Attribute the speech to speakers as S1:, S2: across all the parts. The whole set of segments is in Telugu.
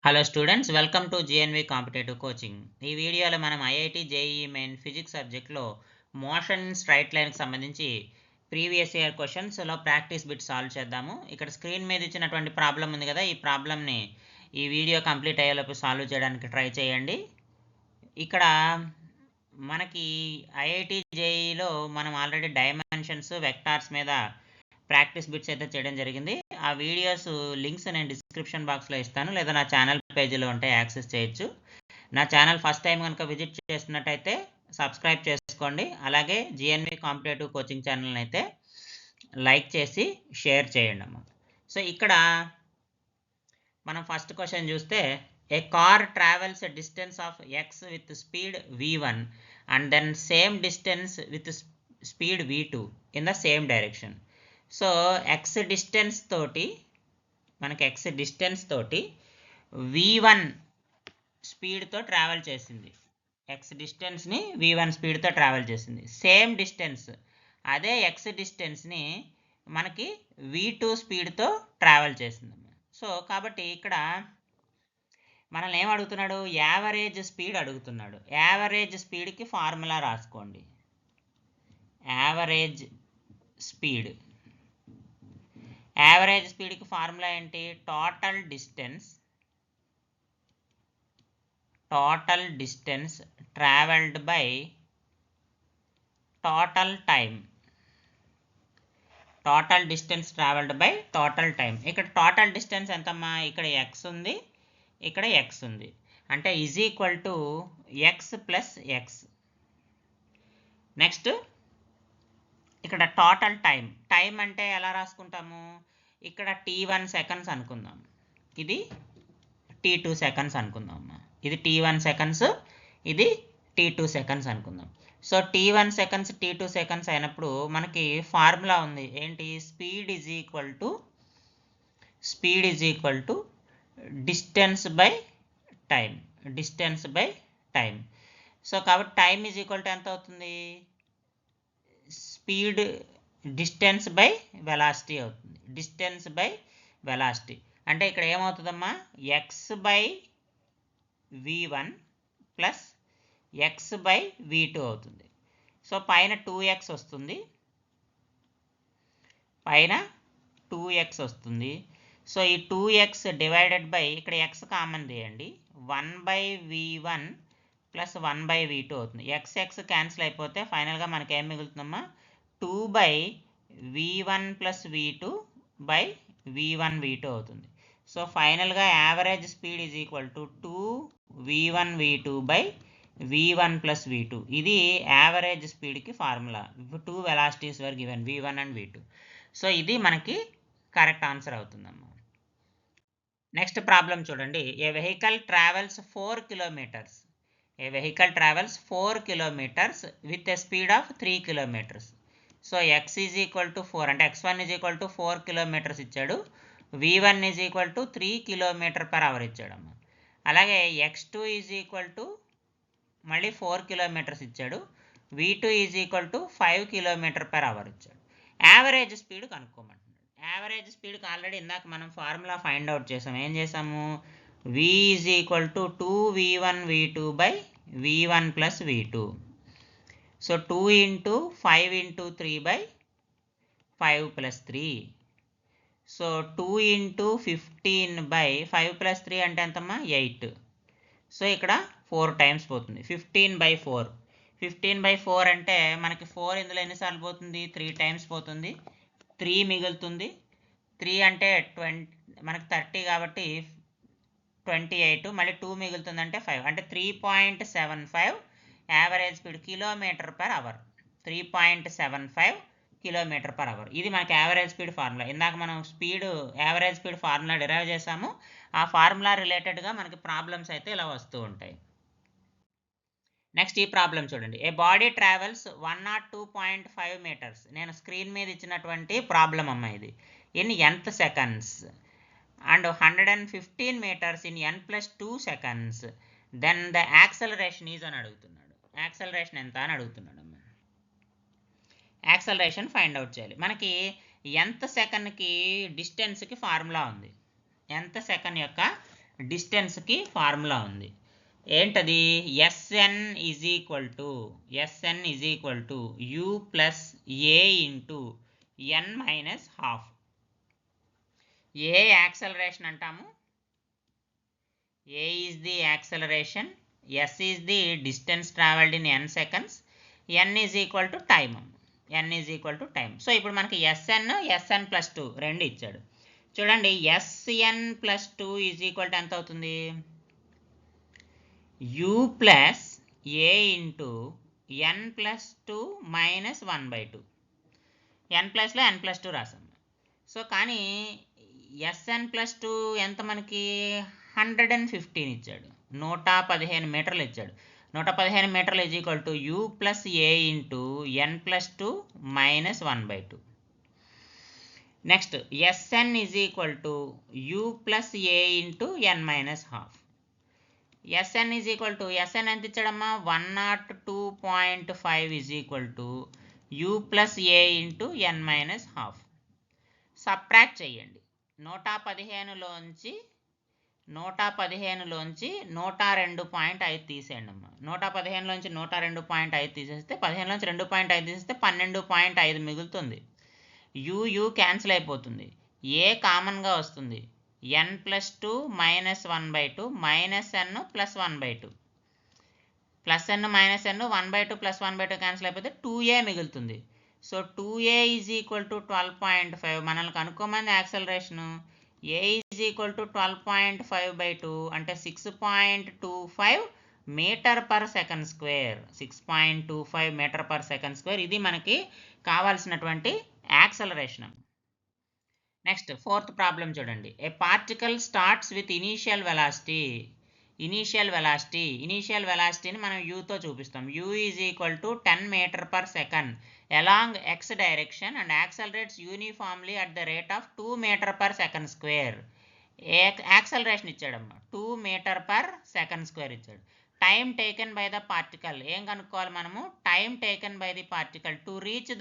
S1: Hello students, welcome to GNV competitive coaching. ఈ వీడియోలో మనం ఐఐటి జేఈఈ మెయిన్ ఫిజిక్స్ సబ్జెక్ట్లో మోషన్ స్ట్రైట్ లైన్కి సంబంధించి ప్రీవియస్ ఇయర్ క్వశ్చన్స్లో ప్రాక్టీస్ బిట్ సాల్వ్ చేద్దాము. ఇక్కడ స్క్రీన్ మీద ఇచ్చినటువంటి ప్రాబ్లం ఉంది కదా, ఈ ప్రాబ్లమ్ని ఈ వీడియో కంప్లీట్ అయ్యేలోపు సాల్వ్ చేయడానికి ట్రై చేయండి. ఇక్కడ మనకి ఐఐటి జేఈఈలో మనం ఆల్రెడీ డైమెన్షన్స్ వెక్టార్స్ మీద ప్రాక్టీస్ బిట్స్ అయితే చేయడం జరిగింది. ఆ వీడియోస్ లింక్స్ నేను డిస్క్రిప్షన్ బాక్స్లో ఇస్తాను, లేదా నా ఛానల్ పేజీలో ఉంటే యాక్సెస్ చేయొచ్చు. నా ఛానల్ ఫస్ట్ టైం కనుక విజిట్ చేస్తున్నట్టయితే సబ్స్క్రైబ్ చేసుకోండి. అలాగే జిఎన్వి కాంపిటేటివ్ కోచింగ్ ఛానల్ని అయితే లైక్ చేసి షేర్ చేయండి అమ్మ. సో ఇక్కడ మనం ఫస్ట్ క్వశ్చన్ చూస్తే, a car travels distance of x with speed v1 and then same distance with speed v2 in the same direction. So x distance తోటి v1 స్పీడ్తో ట్రావెల్ చేసింది. ఎక్స్ డిస్టెన్స్ని v1 స్పీడ్తో ట్రావెల్ చేసింది. సేమ్ డిస్టెన్స్, అదే ఎక్స్ డిస్టెన్స్ని మనకి v2 స్పీడ్తో ట్రావెల్ చేసింది. సో కాబట్టి ఇక్కడ మనల్ని ఏం అడుగుతున్నాడు? యావరేజ్ స్పీడ్ అడుగుతున్నాడు. యావరేజ్ స్పీడ్కి ఫార్ములా రాసుకోండి. యావరేజ్ స్పీడ్కి ఫార్ములా ఏంటి? Total distance travelled by total time. ఇక్కడ టోటల్ డిస్టెన్స్ ఎంతమ్మా? ఇక్కడ ఎక్స్ ఉంది, ఇక్కడ ఎక్స్ ఉంది, అంటే is equal to X plus X. Next ఇక్కడ టోటల్ టైం అంటే ఎలా రాసుకుంటాము? ఇక్కడ t1 సెకండ్స్ అనుకుందాం, ఇది t2 సెకండ్స్ అనుకుందాం. ఇది t1 సెకండ్స్, ఇది t2 సెకండ్స్ అనుకుందాం. So t1 seconds t2 seconds అయినప్పుడు మనకి ఫార్ములా ఉంది ఏంటి? Speed is equal to distance by time. So కాబట్టి టైం ఈజ్ ఈక్వల్ టు ఎంత అవుతుంది? స్పీడ్ డిస్టెన్స్ బై వెలాసిటీ అవుతుంది. అంటే ఇక్కడ ఏమవుతుందమ్మా? X by v1 plus x by v2 అవుతుంది. సో పైన 2x వస్తుంది, సో ఈ 2x డివైడెడ్ బై, ఇక్కడ x కామన్ తీయండి, 1/v1 ప్లస్ 1/v2 అవుతుంది. x క్యాన్సిల్ అయిపోతే ఫైనల్గా మనకి ఏం మిగులుతుందమ్మా? 2/v1 plus v2 by v1 v2 అవుతుంది. సో ఫైనల్గా average speed is equal to 2v1 v2 by v1 plus v2. ఇది యావరేజ్ స్పీడ్కి formula. 2 velocities were given, v1 and v2. So ఇది మనకి కరెక్ట్ ఆన్సర్ అవుతుందమ్మా. నెక్స్ట్ ప్రాబ్లం చూడండి. A vehicle travels 4 kilometers. With a speed of 3 kilometers. So x is equal to 4, అంటే x1 is equal to 4 kilometers ఇచ్చాడు, v1 is equal to 3 km/h ఇచ్చాడమ్మా. అలాగే x2 ఈజ్ ఈక్వల్ టు మళ్ళీ 4 kilometers ఇచ్చాడు, v2 is equal to 5 km/h ఇచ్చాడు. యావరేజ్ స్పీడ్ కనుక్కోమంటున్నాడు. యావరేజ్ స్పీడ్కి ఆల్రెడీ ఇందాక మనం ఫార్ములా ఫైండ్ అవుట్ చేసాము. ఏం చేసాము? v is equal to 2v1 v2 by v1 plus v2. So 2 into 5 into 3 by 5 plus 3. So 2 into 15 by 5 plus 3 అంటే ఎంతమ్మా? 8. సో ఇక్కడ 4 టైమ్స్ పోతుంది, 15/4 అంటే మనకి 4 ఇందులో ఎన్నిసార్లు పోతుంది? 3 టైమ్స్ పోతుంది, 3 మిగులుతుంది. 3 అంటే 20, మనకి 30 కాబట్టి 28, మళ్ళీ 2 మిగులుతుంది అంటే 5, అంటే 3.75 యావరేజ్ స్పీడ్ km/h. 3.75 km/h. ఇది మనకి యావరేజ్ స్పీడ్ ఫార్ములా. ఇందాక మనం యావరేజ్ స్పీడ్ ఫార్ములా డిరైవ్ చేసాము. ఆ ఫార్ములా రిలేటెడ్గా మనకి ప్రాబ్లమ్స్ అయితే ఇలా వస్తూ ఉంటాయి. నెక్స్ట్ ఈ ప్రాబ్లం చూడండి. A body travels 102.5 meters. నేను స్క్రీన్ మీద ఇచ్చినటువంటి ప్రాబ్లం అమ్మ ఇది. In nth seconds and 115 meters in n+2 seconds. Then the acceleration is అని అడుగుతున్నాడు. యాక్సలరేషన్ ఎంత అని అడుగుతున్నాడు అమ్మ. యాక్సలరేషన్ ఫైండ్ అవుట్ చేయాలి. మనకి nth సెకండ్కి డిస్టెన్స్కి ఫార్ములా ఉంది. nth సెకండ్ యొక్క డిస్టెన్స్కి ఫార్ములా ఉంది. ఏంటది? S n is equal to u plus a into n minus half. A acceleration అంటాము, a is the acceleration, s is the distance travelled in n seconds, n is equal to time. So ఇప్పుడు మనకి ఎస్ఎన్ ప్లస్ 2 రెండు ఇచ్చాడు. చూడండి, s n plus 2 is equal to ఎంత అవుతుంది? U plus a into n plus 2 minus 1/2. ఎన్ ప్లస్లో n ప్లస్ 2 రాసాము. సో కానీ ఎస్ఎన్ ప్లస్ 2 ఎంత మనకి? 115 ఇచ్చాడు, 115 మీటర్లు ఇచ్చాడు. 115 మీటర్లు is equal to u plus a into n plus 2 minus 1/2. Next SN is equal to u plus a into n minus half. SN is equal to, SN ఎంత ఇచ్చాడమ్మా? 102.5 is equal to u plus a into n minus half. Subtract చేయండి. 115లోంచి 102.5 తీసేయండి అమ్మా. 115లోంచి 102.5 తీసేస్తే, 15లోంచి 2.5 తీసేస్తే 12.5 మిగులుతుంది. యూ క్యాన్సిల్ అయిపోతుంది, ఏ కామన్గా వస్తుంది. N plus 2 minus 1/2 minus n plus 1/2. Plus n minus n 1/2 plus 1/2 cancel అయిపోతే 2a మిగులుతుంది. So 2a is equal to 12.5. మనల్ని కనుక్కోమంది acceleration. a is equal to 12.5/2 అంటే 6.25 meter per second square. 6.25 meter per second square. ఇది మనకి కావాల్సినటువంటి యాక్సలరేషన్. నెక్స్ట్ ఫోర్త్ ప్రాబ్లం చూడండి. A particle starts with initial వెలాసిటీని మనం యూతో చూపిస్తాం. U is equal to 10 metre per second along x direction and accelerates uniformly at the rate of 2 meter per second square. Acceleration ఇచ్చాడమ్మా, 2 మీటర్ పర్ సెకండ్ స్క్వేర్ ఇచ్చాడు. Time taken by the particle ఏం కనుక్కోవాలి మనము? Time taken by the particle to reach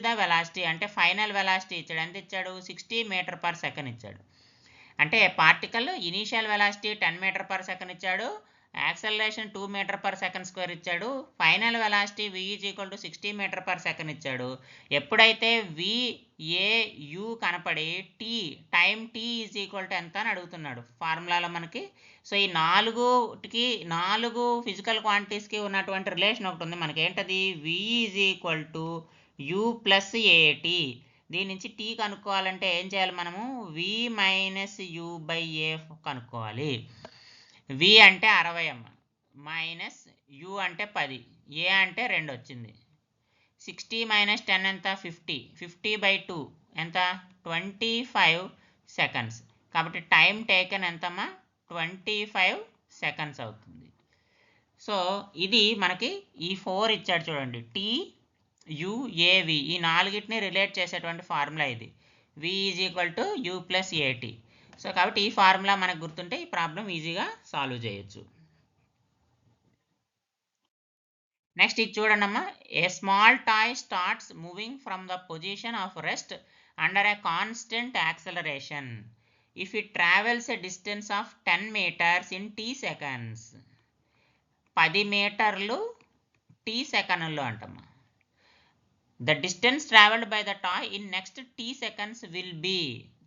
S1: the velocity అంటే ఫైనల్ వెలాసిటీ ఇచ్చాడు. ఎంత ఇచ్చాడు? 60 మీటర్ పర్ సెకండ్ ఇచ్చాడు. అంటే particle initial velocity 10 metre per second ఇచ్చాడు, acceleration 2 metre per second square ఇచ్చాడు, final velocity v is equal to 60 metre per second ఇచ్చాడు. ఎప్పుడైతే VAU కనపడి time t is equal to ఎంత అని అడుగుతున్నాడు ఫార్ములాలో మనకి. సో ఈ 4 ఫిజికల్ క్వాంటిటీస్కి ఉన్నటువంటి రిలేషన్ ఒకటి ఉంది మనకి. ఏంటది? v is equal to u plus AT. దీని నుంచి t కనుక్కోవాలంటే ఏం చేయాలి మనము? v minus u by a కనుక్కోవాలి. v అంటే 60 అమ్మ, మైనస్ u అంటే 10, a అంటే 2 వచ్చింది. 60 మైనస్ 10 ఎంత? 50. 50/2 ఎంత? 25 సెకండ్స్. కాబట్టి టైం టేకెన్ ఎంతమ్మా? 25 సెకండ్స్ అవుతుంది. సో ఇది మనకి ఈ 4 ఇచ్చాడు చూడండి. TUAV ఈ 4ని రిలేట్ చేసేటువంటి ఫార్ములా ఇది. v is equal to u plus AT. So కాబట్టి ఈ ఫార్ములా మనకు గుర్తుంటే ఈ ప్రాబ్లం ఈజీగా సాల్వ్ చేయొచ్చు. నెక్స్ట్ ఇది చూడండి అమ్మా. A small toy starts moving from the position of rest under a constant acceleration if it travels a distance of 10 meters in t seconds. 10 మీటర్లు t సెకండ్లో అంటమ్మా. The distance travelled by the toy in next t seconds will be.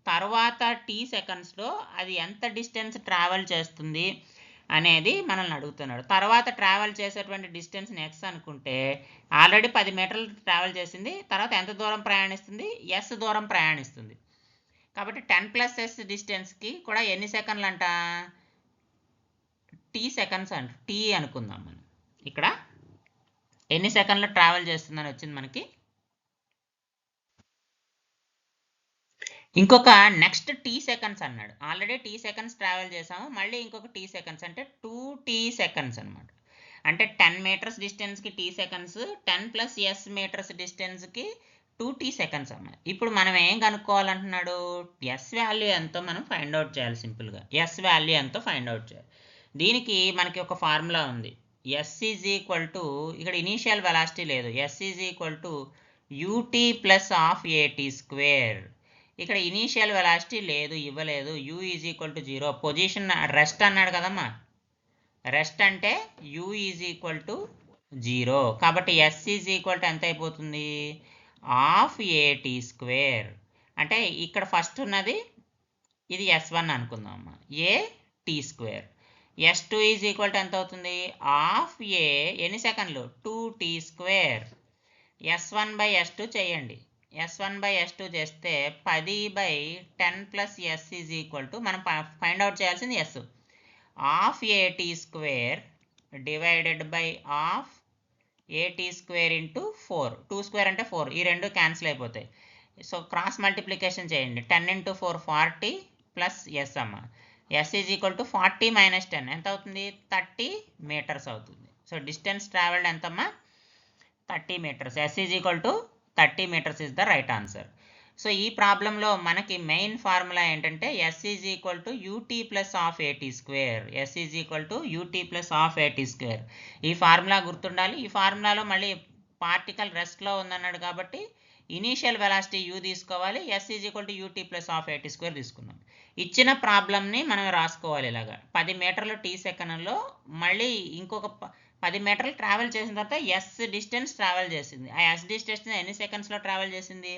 S1: తర్వాత t సెకండ్స్లో అది ఎంత డిస్టెన్స్ ట్రావెల్ చేస్తుంది అనేది మనల్ని అడుగుతున్నాడు. తర్వాత ట్రావెల్ చేసేటువంటి డిస్టెన్స్ నెక్స్ట్ అనుకుంటే ఆల్రెడీ 10 మీటర్లు ట్రావెల్ చేసింది, తర్వాత ఎంత దూరం ప్రయాణిస్తుంది? s దూరం ప్రయాణిస్తుంది. కాబట్టి 10 + s డిస్టెన్స్కి కూడా ఎన్ని సెకండ్లు అంట? t సెకండ్స్ అంట. t అనుకుందాం మనం. ఇక్కడ ఎన్ని సెకండ్లు ట్రావెల్ చేస్తుందని వచ్చింది మనకి. ఇంకొక నెక్స్ట్ t సెకండ్స్ అన్నాడు. ఆల్రెడీ t సెకండ్స్ ట్రావెల్ చేసాము, మళ్ళీ ఇంకొక t సెకండ్స్ అంటే 2t సెకండ్స్ అనమాట. అంటే 10 మీటర్స్ డిస్టెన్స్కి t సెకండ్స్, 10 + s మీటర్స్ డిస్టెన్స్కి 2t సెకండ్స్ అన్నమాట. ఇప్పుడు మనం ఏం కనుక్కోవాలంటున్నాడు? s వాల్యూ ఎంతో మనం ఫైండ్ అవుట్ చేయాలి. సింపుల్గా s వాల్యూ ఎంతో ఫైండ్ అవుట్ చేయాలి. దీనికి మనకి ఒక ఫార్ములా ఉంది. s ఈజ్ ఈక్వల్ టు, ఇక్కడ ఇనీషియల్ వెలాసిటీ లేదు, s is equal to ut plus of AT square. ఇక్కడ ఇనీషియల్ వెలాసిటీ లేదు, ఇవ్వలేదు. u is equal to 0. Position rest అన్నాడు కదమ్మా. రెస్ట్ అంటే u ఈజ్ ఈక్వల్ టు 0. కాబట్టి s ఈజ్ ఈక్వల్ టు ఎంత అయిపోతుంది? Half a t square. అంటే ఇక్కడ ఫస్ట్ ఉన్నది ఇది s1 అనుకుందాం అమ్మా, a t square. s2 is equal to ఎంత అవుతుంది? హాఫ్ ఏ ఎన్ని సెకండ్లు? 2t square. s1/s2 చేయండి. s1/s2 చేస్తే 10/10 plus s is equal to, మనం ఫైండ్ అవుట్ చేయాల్సింది s. Half a t square divided by half a t square into 4. 2 square అంటే 4, ఈ రెండు క్యాన్సిల్ అయిపోతాయి. సో క్రాస్ మల్టిప్లికేషన్ చేయండి. 10 ఇంటూ 4 40 ప్లస్ s అమ్మ. s is equal to 40 minus 10 ఎంత అవుతుంది? 30 మీటర్స్ అవుతుంది. సో డిస్టెన్స్ ట్రావెల్డ్ ఎంతమ్మా? 30 metres. s is equal to 30 metres is the right answer. So ఈ ప్రాబ్లంలో మనకి మెయిన్ ఫార్ములా ఏంటంటే s is equal to u t plus half a t square. s is equal to u t plus half a t square. ఈ ఫార్ములా గుర్తుండాలి. ఈ ఫార్ములాలో మళ్ళీ పార్టికల్ రెస్ట్లో ఉందన్నాడు కాబట్టి ఇనీషియల్ వెలాసిటీ u తీసుకోవాలి. s is equal to u t plus half a t square తీసుకున్నాం. ఇచ్చిన ప్రాబ్లమ్ని మనం రాసుకోవాలి ఇలాగా. 10 మీటర్లు టీ సెకండ్లో మళ్ళీ ఇంకొక 10 మీటర్లు ట్రావెల్ చేసిన తర్వాత s డిస్టెన్స్ ట్రావెల్ చేసింది. ఆ s డిస్టెన్స్ ఎన్ని సెకండ్స్లో ట్రావెల్ చేసింది?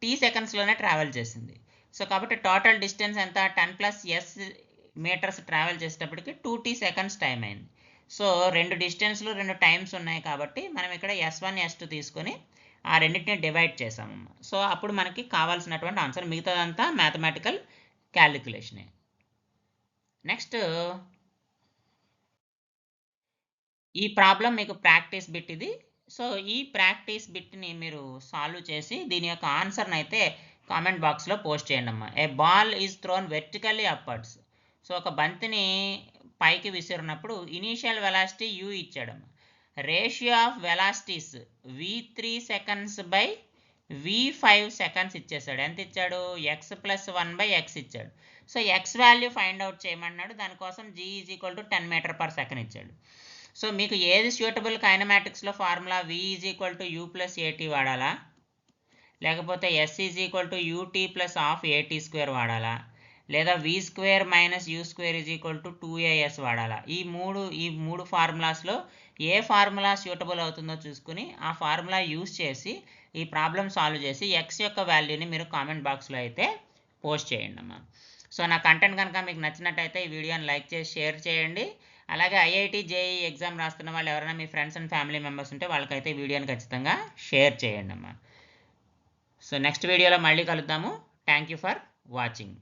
S1: టీ సెకండ్స్లోనే ట్రావెల్ చేసింది. సో కాబట్టి టోటల్ డిస్టెన్స్ ఎంత? 10 ప్లస్ s మీటర్స్ ట్రావెల్ చేసేటప్పటికి 2t సెకండ్స్ టైం అయింది. సో రెండు డిస్టెన్స్లు రెండు టైమ్స్ ఉన్నాయి కాబట్టి మనం ఇక్కడ s1 s2 తీసుకొని ఆ రెండింటిని డివైడ్ చేసామమ్మ. సో అప్పుడు మనకి కావాల్సినటువంటి ఆన్సర్. మిగతాదంతా మ్యాథమెటికల్ క్యాలిక్యులేషనే. నెక్స్ట్ ఈ ప్రాబ్లం మీకు ప్రాక్టీస్ బిట్ ఇది. సో ఈ ప్రాక్టీస్ బిట్ని మీరు సాల్వ్ చేసి దీని యొక్క ఆన్సర్ని అయితే కామెంట్ బాక్స్లో పోస్ట్ చేయండి అమ్మా. A ball is thrown vertically upwards. So ఒక బంతిని పైకి విసిరినప్పుడు ఇనీషియల్ వెలాసిటీ u ఇచ్చాడమ్మా. Ratio of velocities v3 seconds by v5 seconds ఇచ్చేసాడు. ఎంత ఇచ్చాడు? x+1/x ఇచ్చాడు. So x value find out చేయమన్నాడు. దానికోసం g is equal to 10 metre per second ఇచ్చాడు. సో మీకు ఏది సూటబుల్? కైనమాటిక్స్లో formula v is equal to u plus a t వాడాలా, లేకపోతే s is equal to u t plus half a t square వాడాలా, లేదా v square minus u square is equal to 2as వాడాలా? ఈ మూడు ఫార్ములాస్లో ఏ ఫార్ములా సూటబుల్ అవుతుందో చూసుకుని ఆ ఫార్ములా యూస్ చేసి ఈ ప్రాబ్లం సాల్వ్ చేసి x యొక్క వాల్యూని మీరు కామెంట్ బాక్స్లో అయితే పోస్ట్ చేయండి అమ్మా. సో నా కంటెంట్ కనుక మీకు నచ్చినట్టయితే ఈ వీడియోని లైక్ చేసి షేర్ చేయండి. అలాగే ఐఐటి జేఈ ఎగ్జామ్ రాస్తున్న వాళ్ళు ఎవరైనా మీ ఫ్రెండ్స్ అండ్ ఫ్యామిలీ మెంబర్స్ ఉంటే వాళ్ళకైతే ఈ వీడియోని ఖచ్చితంగా షేర్ చేయండి అమ్మా. సో నెక్స్ట్ వీడియోలో మళ్ళీ కలుద్దాము. Thank you for watching.